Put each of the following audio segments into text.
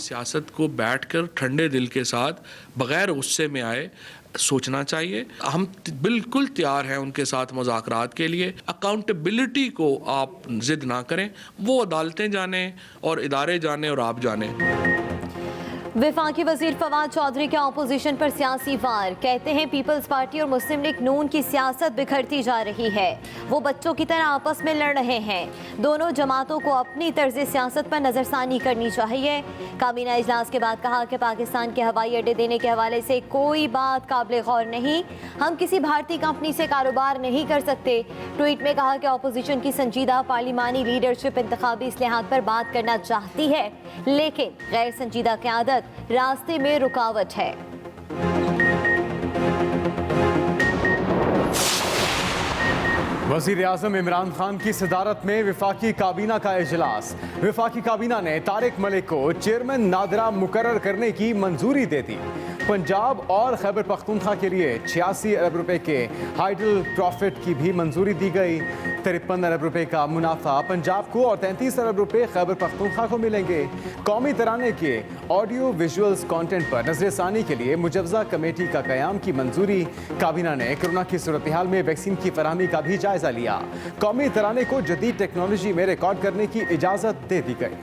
सियासत को बैठकर ठंडे दिल के साथ बग़ैर गुस्से में आए सोचना चाहिए। हम बिल्कुल तैयार हैं उनके साथ मुज़ाकरात के लिए। अकाउंटेबिलिटी को आप ज़िद ना करें, वो अदालतें जाने और इदारे जाने और आप जाने। वफाकी वजीर फवाद चौधरी के अपोजिशन पर सियासी वार, कहते हैं पीपल्स पार्टी और मुस्लिम लीग नून की सियासत बिखरती जा रही है। वो बच्चों की तरह आपस में लड़ रहे हैं। दोनों जमातों को अपनी तर्ज सियासत पर नज़रसानी करनी चाहिए। काबीना इजलास के बाद कहा कि पाकिस्तान के हवाई अड्डे देने के हवाले से कोई बात काबिल गौर नहीं, हम किसी भारतीय कंपनी से कारोबार नहीं कर सकते। ट्वीट में कहा कि अपोजिशन की संजीदा पार्लिमानी लीडरशिप इंतखाबी इस्लाहात पर बात करना चाहती है, लेकिन गैर संजीदा क़यादत रास्ते में रुकावट है। वज़ीर आज़म इमरान खान की सदारत में वफाकी काबीना का इजलास। वफाकी काबीना ने तारिक मलिक को चेयरमैन नादरा मुकर्रर करने की मंजूरी दे दी। पंजाब और खैबर पख्तूनख्वा के लिए 86 अरब रुपए के हाइडल प्रॉफिट की भी मंजूरी दी गई। 53 अरब रुपए का मुनाफा पंजाब को और 33 अरब रुपए खैबर पख्तूनख्वा को मिलेंगे। कौमी तराने के ऑडियो विजुअल्स कंटेंट पर नजरसानी के लिए मुजव्वजा कमेटी का क़याम की मंजूरी। काबीना ने कोरोना की सूरत हाल में वैक्सीन की फराहमी का भी जायजा लिया। कौमी तराने को जदीद टेक्नोलॉजी में रिकॉर्ड करने की इजाज़त दे दी गई।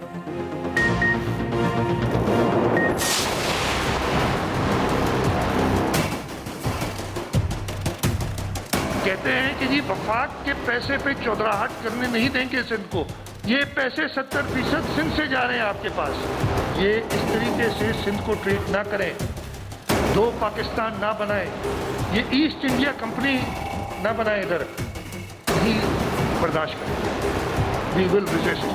कहते हैं कि जी वफाक के पैसे पे चौधराहट करने नहीं देंगे सिंध को। ये पैसे 70% सिंध से जा रहे हैं आपके पास। ये इस तरीके से सिंध को ट्रीट ना करें, दो पाकिस्तान ना बनाए, ये ईस्ट इंडिया कंपनी ना बनाए, इधर नहीं बर्दाश्त करें। We will resist.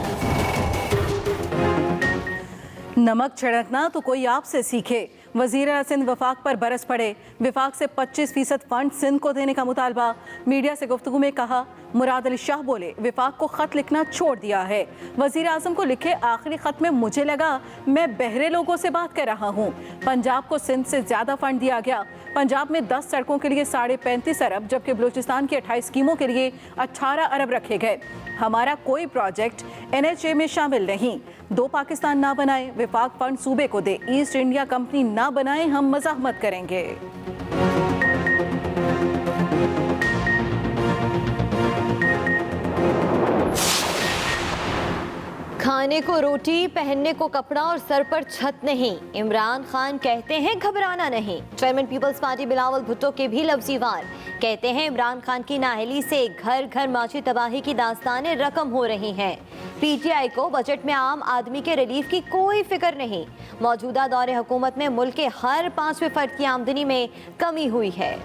नमक छिड़कना तो कोई आपसे सीखे। वज़ीर सिंध वफाक पर बरस पड़े। वफाक से 25% फंड सिंध को देने का मुतालबा। मीडिया से गुफ्तगू में कहा, मुराद अली शाह बोले वफाक को ख़त लिखना छोड़ दिया है। वज़ीर आज़म को लिखे आखिरी ख़त में मुझे लगा मैं बहरे लोगों से बात कर रहा हूँ। पंजाब को सिंध से ज़्यादा फंड दिया गया। पंजाब में 10 सड़कों के लिए 35.5 अरब, जबकि बलूचिस्तान की 28 स्कीमों के लिए 18 अरब रखे गए। हमारा कोई प्रोजेक्ट NHA में शामिल नहीं। दो पाकिस्तान ना बनाए, वफाक फंड सूबे को दे, ईस्ट इंडिया कंपनी ना बनाए, हम मज़ाहमत करेंगे। खाने को रोटी, पहनने को कपड़ा और सर पर छत नहीं, इमरान खान कहते हैं घबराना नहीं। चेयरमैन पीपल्स पार्टी बिलावल भुट्टो के भी लफ्ज़ी वार, कहते हैं इमरान खान की नाअहली से घर घर माशी तबाही की दास्तानें रकम हो रही हैं। PTI को बजट में आम आदमी के रिलीफ की कोई फिक्र नहीं। मौजूदा दौरे हुकूमत में मुल्क के हर 5वें फर्द की आमदनी में कमी हुई है।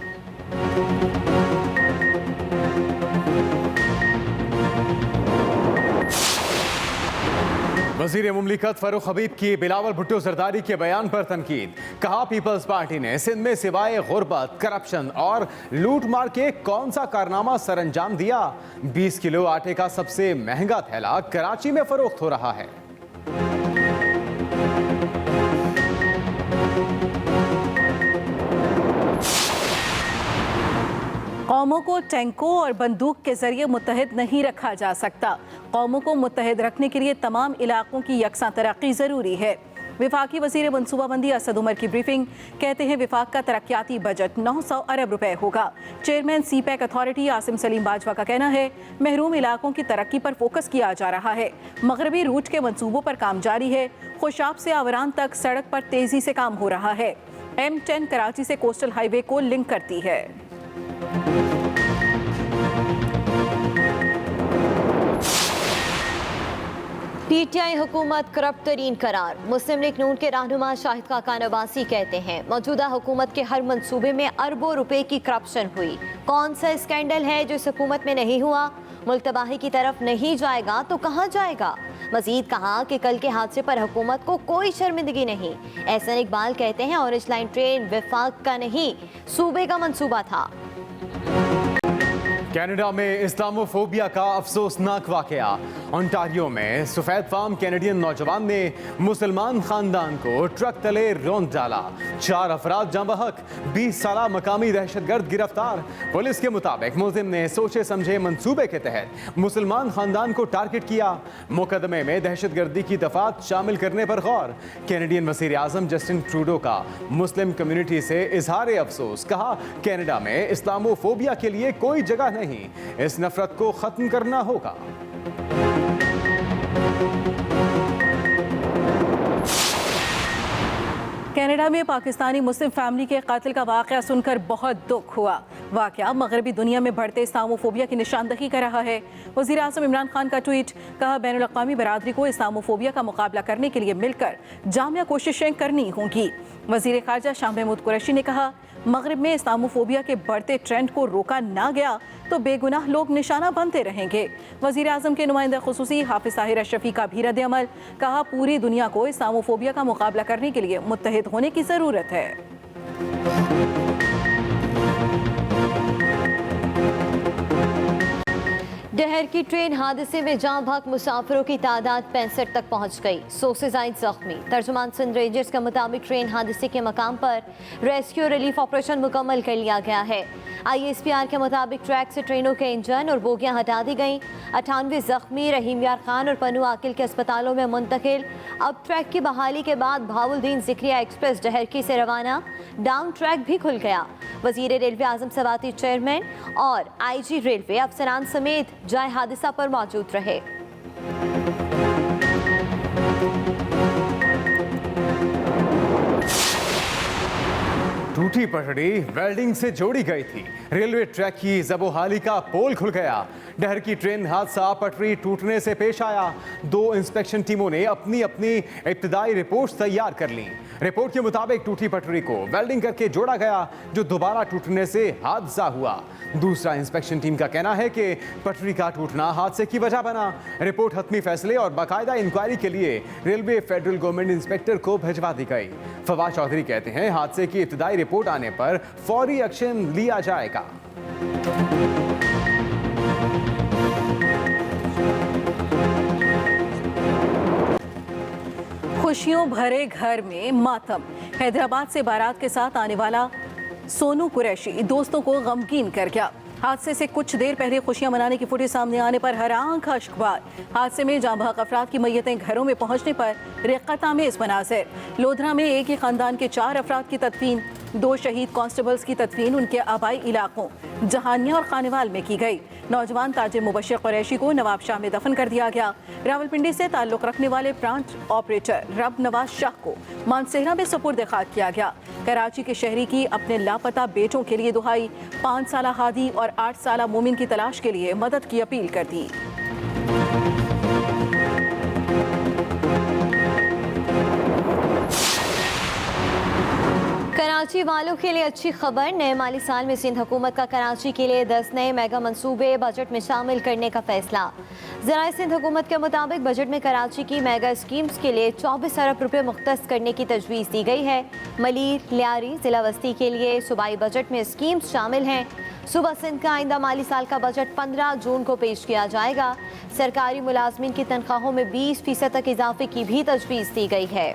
वज़ीर मुमलिकत फ़ारूक हबीब की बिलावल भुट्टो जरदारी के बयान पर तनकीद। कहा पीपल्स पार्टी ने सिंध में सिवाय गुर्बत, करप्शन और लूट मार के कौन सा कारनामा सरअंजाम दिया। 20 किलो आटे का सबसे महंगा थैला कराची में फरोख्त हो रहा है। कौमों को टैंकों और बंदूक के जरिए मुत्तहिद नहीं रखा जा सकता। कौमों को मुत्तहिद रखने के लिए तमाम इलाकों की यकसां तरक्की ज़रूरी है। वफाकी वज़ीर मनसूबाबंदी असद उमर की ब्रीफिंग, कहते हैं वफाक का तरक्याती बजट 900 अरब रुपए होगा। Chairman CPEC authority Asim Salim Bajwa का कहना है महरूम इलाकों की तरक्की पर फोकस किया जा रहा है। मगरबी रूट के मंसूबों पर काम जारी है। खुशाब से आवरान तक सड़क पर तेज़ी से काम हो रहा है। M10 कराची से कोस्टल हाईवे को लिंक करती है। PTI हुकूमत करप्ट तरीन करार। मुस्लिम लीग नून के रहनुमा शाहिद खाकान अब्बासी कहते हैं मौजूदा हुकूमत के हर मंसूबे में अरबों रुपए की करप्शन हुई। कौन सा स्कैंडल है जो इस हुकूमत में नहीं हुआ? मुल्क तबाही की तरफ नहीं जाएगा तो कहाँ जाएगा? मजीद कहा कि कल के हादसे पर हुकूमत को कोई शर्मिंदगी नहीं। एहसन इकबाल कहते हैं ऑरेंज लाइन ट्रेन वफाक का नहीं, सूबे का मंसूबा था। कनाडा में इस्लामोफोबिया का अफसोसनाक वाकया। ओंटारियो में सफेद फार्म कैनेडियन नौजवान ने मुसलमान खानदान को ट्रक तले रौंद डाला। 4 अफराद जाँ बहक, 20 साला मकामी दहशतगर्द गिरफ्तार। पुलिस के मुताबिक मुलजिम ने सोचे समझे मंसूबे के तहत मुसलमान खानदान को टारगेट किया। मुकदमे में दहशतगर्दी की दफात शामिल करने पर गौर। कैनेडियन वज़ीर आज़म जस्टिन ट्रूडो का मुस्लिम कम्युनिटी से इजहार अफसोस। कहा, कनाडा में इस्लामोफोबिया के लिए कोई जगह नहीं, इस नफरत को खत्म करना होगा। कनाडा में पाकिस्तानी मुस्लिम फैमिली के कत्ल का वाकया सुनकर बहुत दुख हुआ। वाकया मगरबी दुनिया में बढ़ते इस्लामोफोबिया की निशानदही कर रहा है। वज़ीर आज़म इमरान खान का ट्वीट। कहा, बैनुल अक़वामी बरादरी को इस्लामोफोबिया का मुकाबला करने के लिए मिलकर जामिया कोशिशें करनी होंगी। वज़ीर ख़ारजा शाह महमूद कुरैशी ने कहा, मगरब में इस्लामोफोबिया के बढ़ते ट्रेंड को रोका ना गया तो बेगुनाह लोग निशाना बनते रहेंगे। वज़ीर आज़म के नुमाइंदा खुसूसी हाफिज़ ताहिर अशरफी का भी रद्द अमल। कहा, पूरी दुनिया को इस्लामोफोबिया का मुकाबला करने के लिए मुत्तहिद होने की ज़रूरत है। डहर की ट्रेन हादसे में जाँ बहक मुसाफिरों की तादाद 65 तक पहुंच गई। 100 से ज़ायद जख्मी। तर्जुमान सिंध रेंजर्स के मुताबिक ट्रेन हादसे के मकाम पर रेस्क्यू रिलीफ ऑपरेशन मुकम्मल कर लिया गया है। ISPR के मुताबिक ट्रैक से ट्रेनों के इंजन और बोगियां हटा दी गईं। 98 जख्मी रहीम यार खान और पन्नू आकिल के अस्पतालों में मुंतकिल। अब ट्रैक की बहाली के बाद भावुलदीन ज़िक्रिया एक्सप्रेस डहरकी से रवाना। डाउन ट्रैक भी खुल गया। वज़ीर रेलवे आज़म सवाती चेयरमैन और IG रेलवे अफसरान समेत जाए हादसा पर मौजूद रहे। टूटी पटड़ी वेल्डिंग से जोड़ी गई थी। रेलवे ट्रैक की जबोहाली का पोल खुल गया। डहर की ट्रेन हादसा पटड़ी टूटने से पेश आया। 2 इंस्पेक्शन टीमों ने अपनी अपनी इब्तिदाई रिपोर्ट्स तैयार कर ली। रिपोर्ट के मुताबिक टूटी पटड़ी को वेल्डिंग करके जोड़ा गया, जो दोबारा टूटने से हादसा हुआ। दूसरा इंस्पेक्शन टीम का कहना है कि पटड़ी का टूटना हादसे की वजह बना। रिपोर्ट हतमी फैसले और बाकायदा इंक्वायरी के लिए रेलवे फेडरल गवर्नमेंट इंस्पेक्टर को भिजवा दी गई। फवाद चौधरी कहते हैं, हादसे की इब्तिदाई रिपोर्ट आने पर फौरी एक्शन लिया जाएगा। खुशियों भरे घर में मातम। हैदराबाद से बारात के साथ आने वाला सोनू कुरैशी दोस्तों को गमगीन कर गया। हादसे से कुछ देर पहले खुशियां मनाने की फुटेज सामने आने पर हर आंख अश्कबार। हादसे में जाँ बहक अफराद की मैयतें घरों में पहुंचने पर रिक्कत आमेज मनाज़िर। लोधरा में एक ही खानदान के 4 अफराद की तदफीन। 2 शहीद कांस्टेबल्स की तदफीन उनके आबाई इलाकों जहानिया और खानेवाल में की गई। नौजवान ताजिर मुबश्शिर कुरैशी को नवाबशाह में दफन कर दिया गया। रावलपिंडी से ताल्लुक रखने वाले ब्रांच ऑपरेटर रब नवाज शाह को मानसेहरा में सुपुर्द खाक किया गया। कराची के शहरी की अपने लापता बेटों के लिए दुहाई। 5 साला हादी और 8 साला मोमिन की तलाश के लिए मदद की अपील कर दी। कराची वालों के लिए अच्छी खबर। नए माली साल में सिंध हुकूमत का कराची के लिए 10 नए मेगा मंसूबे बजट में शामिल करने का फैसला। ज़राए सिंध हुकूमत के मुताबिक बजट में कराची की मेगा स्कीम्स के लिए 24 अरब रुपये मुख्तस करने की तजवीज़ दी गई है। मलीर, लियारी, जिला वस्ती के लिए सूबाई बजट में स्कीम्स शामिल हैं। सुबह सिंध का आइंदा माली साल का बजट 15 जून को पेश किया जाएगा। सरकारी मुलाजमीन की तनख्वाहों में 20% तक इजाफे की भी तजवीज़ दी गई है।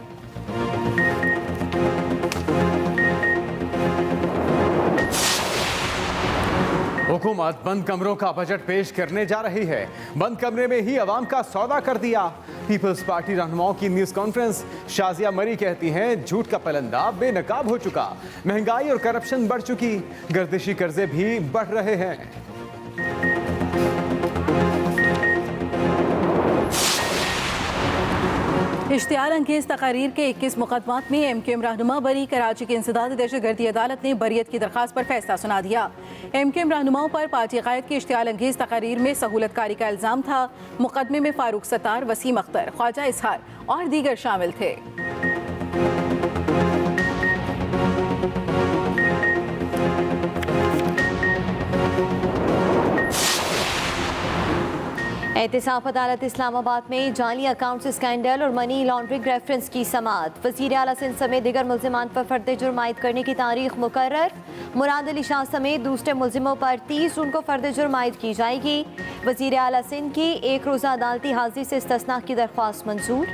हुकूमत बंद कमरों का बजट पेश करने जा रही है। बंद कमरे में ही अवाम का सौदा कर दिया। पीपल्स पार्टी रहनुमाओं की न्यूज़ कॉन्फ्रेंस। शाजिया मरी कहती हैं, झूठ का पलंदा बेनकाब हो चुका। महंगाई और करप्शन बढ़ चुकी। गर्दिशी कर्जे भी बढ़ रहे हैं। इश्तियाल अंगेज तकारीर के 21 मुकदमात में MQM रहनुमा बरी। कराची की इंसदादी दहशतगर्दी अदालत ने बरियत की दरख्वास्त पर फैसला सुना दिया। MQM रहनुमाओं पर पार्टी कायद की इश्तियाल अंगेज तकारीर में सहूलतकारी का इल्ज़ाम था। मुकदमे में फारूक सत्तार, वसीम अख्तर, ख्वाजा इसहार और दीगर शामिल थे। एहतिसाब अदालत इस्लामाबाद में जाली अकाउंट स्कैंडल और मनी लॉन्ड्रिंग रेफरेंस की समाअत। वज़ीर आला सिंध समेत दीगर मुल्ज़िमान पर फर्द जुर्म आयद करने की तारीख मुकर्रर। मुराद अली शाह समेत दूसरे मुल्ज़िमों पर 30 जून को फर्द जुर्म आयद की जाएगी। वज़ीर आला सिंध की एक रोज़ा अदालती हाजिरी से इस्तिस्ना की दरख्वास्त मंजूर।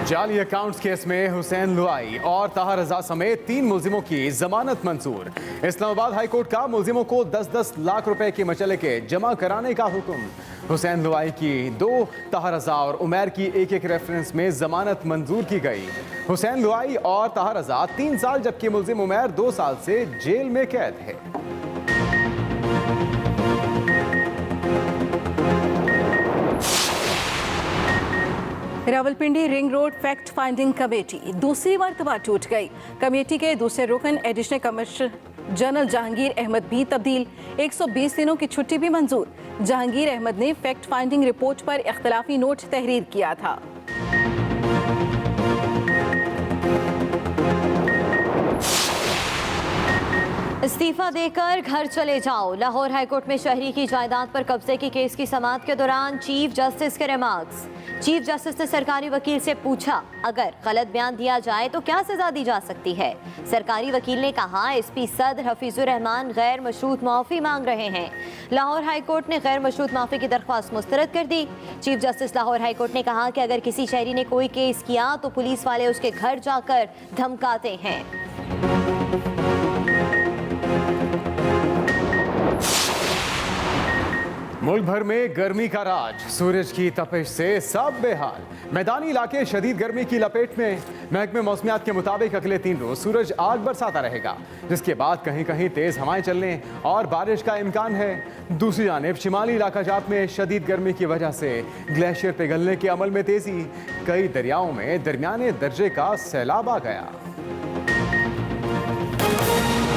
जाली अकाउंट्स केस में हुसैन लुआई और ताहर रजा समेत 3 मुल्जिमों की जमानत मंजूर। इस्लामाबाद हाई कोर्ट का मुल्जिमों को 10-10 लाख रुपए के मचलके जमा कराने का हुक्म। हुसैन लुआई की 2, ताहर रजा और उमैर की 1-1 रेफरेंस में जमानत मंजूर की गई। हुसैन लुआई और ताहर रजा 3 साल जबकि मुल्जिम उमैर 2 साल से जेल में कैद है। Rawalpindi ring road fact finding committee दूसरी मरतबा टूट गई। कमेटी के दूसरे रुकन additional commissioner general Jahangir Ahmad भी तब्दील। 120 दिनों की छुट्टी भी मंजूर। जहांगीर अहमद ने फैक्ट फाइंडिंग रिपोर्ट पर इख्तलाफी नोट तहरीर किया था। इस्तीफा देकर घर चले जाओ। लाहौर हाईकोर्ट में शहरी की जायदाद पर कब्जे की केस की समाअत के दौरान चीफ जस्टिस के रिमार्क्स। चीफ जस्टिस ने सरकारी वकील से पूछा, अगर गलत बयान दिया जाए तो क्या सजा दी जा सकती है। सरकारी वकील ने कहा, एसपी सदर हफीजुर रहमान गैर मशरूत माफी मांग रहे हैं। लाहौर हाईकोर्ट ने गैर मशरूत माफी की दरख्वास्त मुस्तरद कर दी। चीफ जस्टिस लाहौर हाईकोर्ट ने कहा कि अगर किसी शहरी ने कोई केस किया तो पुलिस वाले उसके घर जाकर धमकाते हैं। मुल्क भर में गर्मी का राज। सूरज की तपिश से सब बेहाल। मैदानी इलाके शदीद गर्मी की लपेट में। महकमे मौसमियात के मुताबिक अगले 3 रोज सूरज आग बरसाता रहेगा, जिसके बाद कहीं कहीं तेज हवाएं चलने और बारिश का इम्कान है। दूसरी जानिब शिमाली इलाकाजात में शदीद गर्मी की वजह से ग्लेशियर पिघलने के अमल में तेजी। कई दरियाओं में दरमियाने दर्जे का सैलाब आ गया।